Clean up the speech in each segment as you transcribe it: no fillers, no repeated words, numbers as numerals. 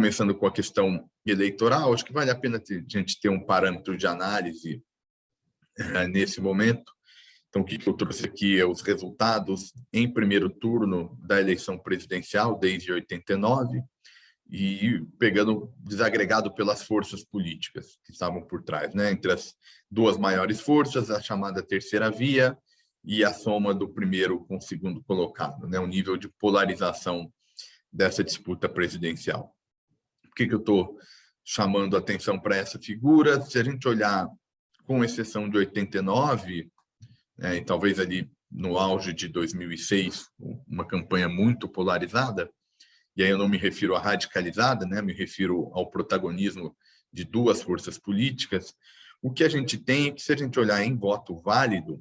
começando com a questão eleitoral, acho que vale a pena a gente ter um parâmetro de análise nesse momento. Então, o que eu trouxe aqui é os resultados em primeiro turno da eleição presidencial desde 89 e pegando desagregado pelas forças políticas que estavam por trás, né? Entre as duas maiores forças, a chamada terceira via e a soma do primeiro com o segundo colocado, né? O nível de polarização dessa disputa presidencial. Por que eu estou chamando a atenção para essa figura? Se a gente olhar, com exceção de 89, e talvez ali no auge de 2006, uma campanha muito polarizada, e aí eu não me refiro à radicalizada, né? Me refiro ao protagonismo de duas forças políticas. O que a gente tem é que, se a gente olhar em voto válido,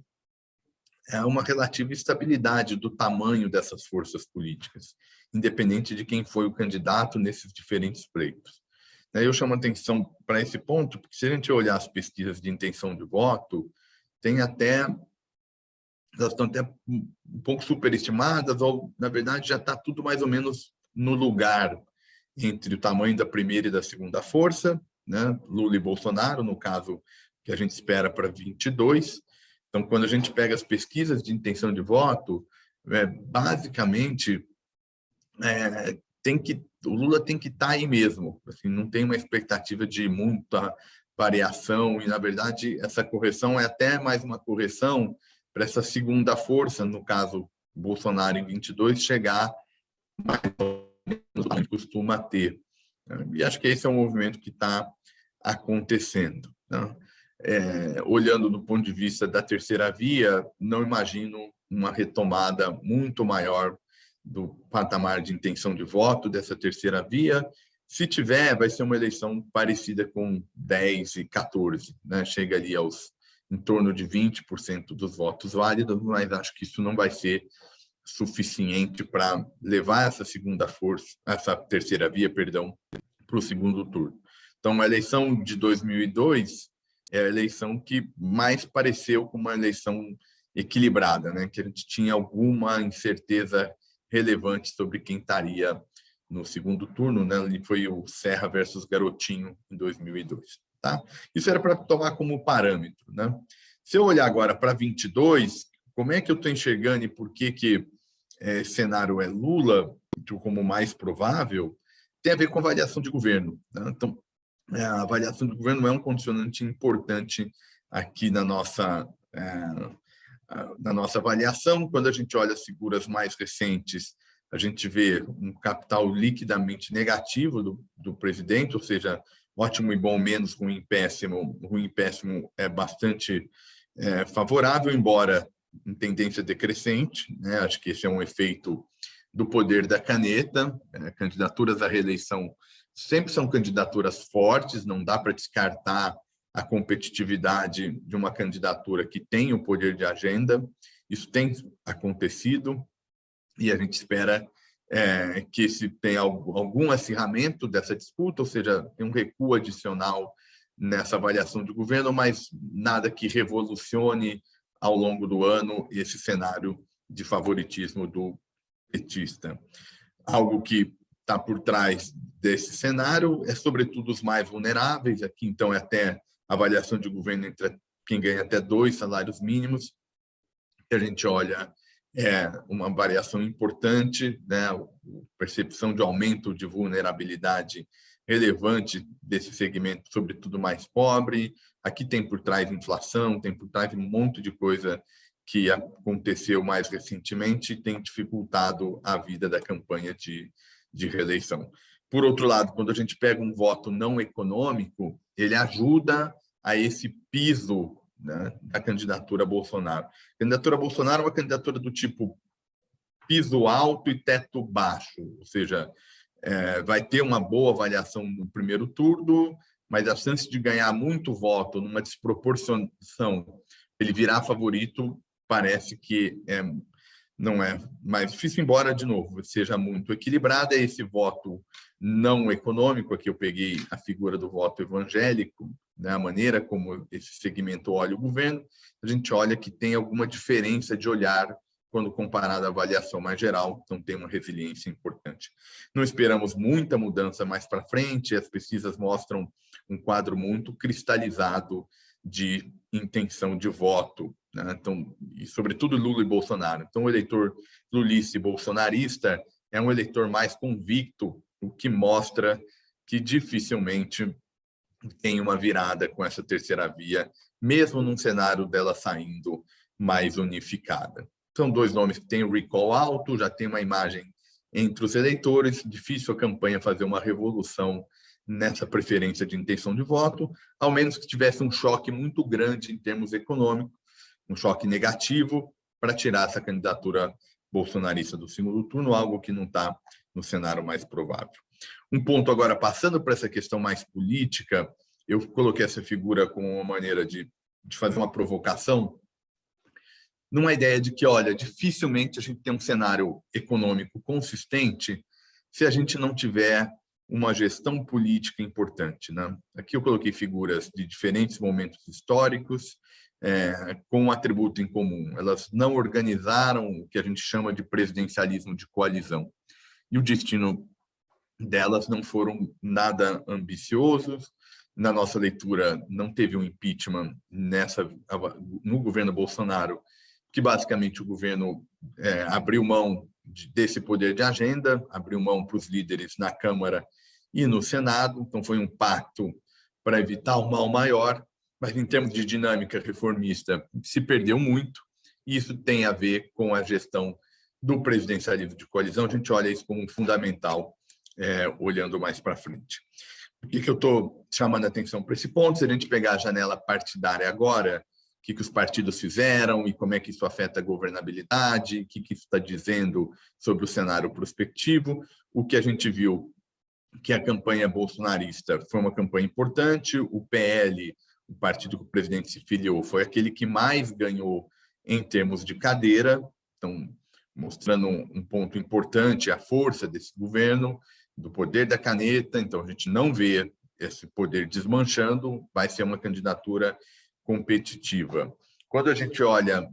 é uma relativa estabilidade do tamanho dessas forças políticas, independente de quem foi o candidato nesses diferentes pleitos. Eu chamo a atenção para esse ponto, porque se a gente olhar as pesquisas de intenção de voto, elas estão até um pouco superestimadas, ou, na verdade, já está tudo mais ou menos no lugar entre o tamanho da primeira e da segunda força, né? Lula e Bolsonaro, no caso que a gente espera para 22. Então, quando a gente pega as pesquisas de intenção de voto, basicamente, o Lula tem que estar aí mesmo. Assim, não tem uma expectativa de muita variação e, na verdade, essa correção é até mais uma correção para essa segunda força, no caso, Bolsonaro em 22, chegar mais ou menos onde costuma ter. E acho que esse é um movimento que está acontecendo, né? Olhando do ponto de vista da terceira via, não imagino uma retomada muito maior do patamar de intenção de voto dessa terceira via. Se tiver, vai ser uma eleição parecida com 10 e 14, né? Chega ali em torno de 20% dos votos válidos, mas acho que isso não vai ser suficiente para levar essa terceira via, para o segundo turno. Então, a eleição de 2002 é a eleição que mais pareceu com uma eleição equilibrada, né? Que a gente tinha alguma incerteza relevante sobre quem estaria no segundo turno, né? Ali foi o Serra versus Garotinho em 2002. Tá? Isso era para tomar como parâmetro, né? Se eu olhar agora para 22, como é que eu estou enxergando e por que cenário é Lula como mais provável, tem a ver com a avaliação de governo, né? Então, a avaliação de governo é um condicionante importante aqui na nossa avaliação. Quando a gente olha as figuras mais recentes, a gente vê um capital liquidamente negativo do presidente, ou seja, ótimo e bom menos ruim e péssimo é bastante favorável, embora em tendência decrescente, né? Acho que esse é um efeito do poder da caneta. Candidaturas à reeleição sempre são candidaturas fortes, não dá para descartar a competitividade de uma candidatura que tem o poder de agenda. Isso tem acontecido e a gente espera que se tenha algum acirramento dessa disputa, ou seja, tem um recuo adicional nessa avaliação de governo, mas nada que revolucione ao longo do ano esse cenário de favoritismo do petista. Algo que está por trás desse cenário é, sobretudo, os mais vulneráveis. Aqui, então, é até a avaliação de governo entre quem ganha até 2 salários mínimos, que a gente olha uma variação importante, né? A percepção de aumento de vulnerabilidade relevante desse segmento, sobretudo mais pobre. Aqui tem por trás inflação, tem por trás um monte de coisa que aconteceu mais recentemente e tem dificultado a vida da campanha de reeleição. Por outro lado, quando a gente pega um voto não econômico, ele ajuda a esse piso, né, da candidatura Bolsonaro. A candidatura Bolsonaro é uma candidatura do tipo piso alto e teto baixo, ou seja, vai ter uma boa avaliação no primeiro turno, mas a chance de ganhar muito voto numa desproporção, ele virar favorito, parece que não é mais difícil, embora, de novo, seja muito equilibrada. Esse voto não econômico, aqui eu peguei a figura do voto evangélico, né, a maneira como esse segmento olha o governo, a gente olha que tem alguma diferença de olhar quando comparado à avaliação mais geral, então tem uma resiliência importante. Não esperamos muita mudança mais para frente, as pesquisas mostram um quadro muito cristalizado de intenção de voto, né? Então, e sobretudo Lula e Bolsonaro. Então, o eleitor lulista e bolsonarista é um eleitor mais convicto, o que mostra que dificilmente tem uma virada com essa terceira via, mesmo num cenário dela saindo mais unificada. São dois nomes que têm o recall alto, já tem uma imagem entre os eleitores, difícil a campanha fazer uma revolução nessa preferência de intenção de voto, ao menos que tivesse um choque muito grande em termos econômicos, um choque negativo, para tirar essa candidatura bolsonarista do segundo turno, algo que não está no cenário mais provável. Um ponto agora, passando para essa questão mais política, eu coloquei essa figura como uma maneira de fazer uma provocação, numa ideia de que, olha, dificilmente a gente tem um cenário econômico consistente se a gente não tiver uma gestão política importante, né? Aqui eu coloquei figuras de diferentes momentos históricos, com um atributo em comum. Elas não organizaram o que a gente chama de presidencialismo de coalizão. E o destino delas não foram nada ambiciosos. Na nossa leitura, não teve um impeachment no governo Bolsonaro, que basicamente o governo abriu mão desse poder de agenda, abriu mão para os líderes na Câmara e no Senado, então foi um pacto para evitar o mal maior, mas em termos de dinâmica reformista se perdeu muito, e isso tem a ver com a gestão do presidencialismo de coalizão. A gente olha isso como fundamental, olhando mais para frente. Por que eu estou chamando a atenção para esse ponto? Se a gente pegar a janela partidária agora, o que os partidos fizeram e como é que isso afeta a governabilidade, o que isso está dizendo sobre o cenário prospectivo, o que a gente viu que a campanha bolsonarista foi uma campanha importante, o PL, o partido que o presidente se filiou, foi aquele que mais ganhou em termos de cadeira, então mostrando um ponto importante, a força desse governo, do poder da caneta. Então a gente não vê esse poder desmanchando, vai ser uma candidatura competitiva. Quando a gente olha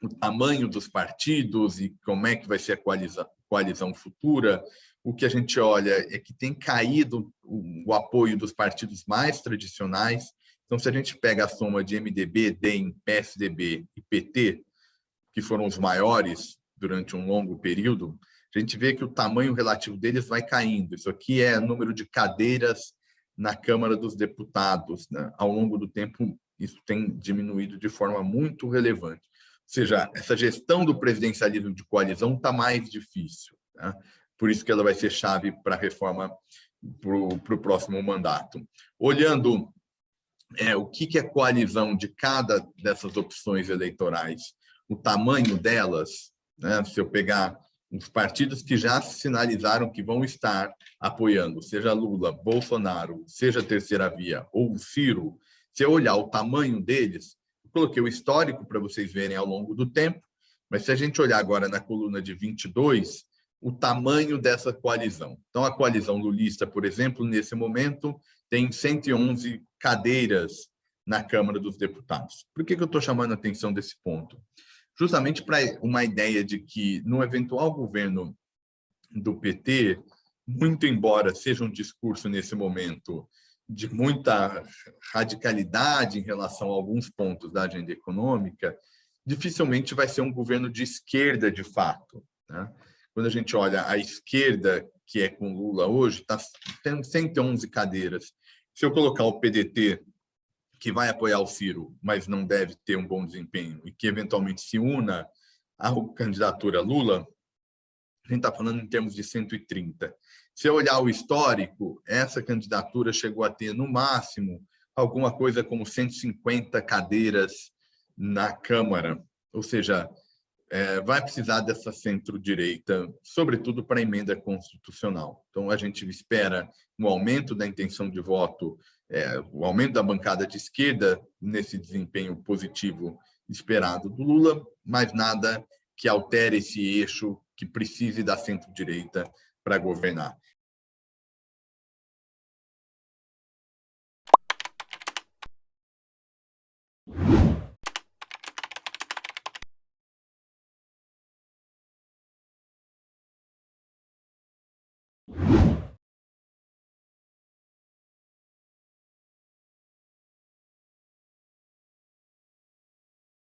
o tamanho dos partidos e como é que vai ser a coalizão futura, o que a gente olha é que tem caído o apoio dos partidos mais tradicionais. Então, se a gente pega a soma de MDB, DEM, PSDB e PT, que foram os maiores durante um longo período, a gente vê que o tamanho relativo deles vai caindo. Isso aqui é o número de cadeiras na Câmara dos Deputados, né? Ao longo do tempo, isso tem diminuído de forma muito relevante. Ou seja, essa gestão do presidencialismo de coalizão está mais difícil, né? Por isso que ela vai ser chave para a reforma para o próximo mandato. Olhando o que é coalizão de cada dessas opções eleitorais, o tamanho delas, né? Se eu pegar os partidos que já sinalizaram que vão estar apoiando, seja Lula, Bolsonaro, seja a terceira via ou o Ciro, se eu olhar o tamanho deles, eu coloquei o histórico para vocês verem ao longo do tempo, mas se a gente olhar agora na coluna de 22, o tamanho dessa coalizão. Então, a coalizão lulista, por exemplo, nesse momento, tem 111 cadeiras na Câmara dos Deputados. Por que eu estou chamando a atenção desse ponto? Justamente para uma ideia de que, no eventual governo do PT, muito embora seja um discurso nesse momento de muita radicalidade em relação a alguns pontos da agenda econômica, dificilmente vai ser um governo de esquerda de fato, né? Quando a gente olha a esquerda, que é com Lula hoje, está tendo 111 cadeiras. Se eu colocar o PDT, que vai apoiar o Ciro, mas não deve ter um bom desempenho, e que eventualmente se una à candidatura Lula, a gente está falando em termos de 130. Se eu olhar o histórico, essa candidatura chegou a ter, no máximo, alguma coisa como 150 cadeiras na Câmara. Ou seja, vai precisar dessa centro-direita, sobretudo para a emenda constitucional. Então, a gente espera um aumento da intenção de voto, o aumento da bancada de esquerda nesse desempenho positivo esperado do Lula, mas nada que altere esse eixo que precise da centro-direita para governar.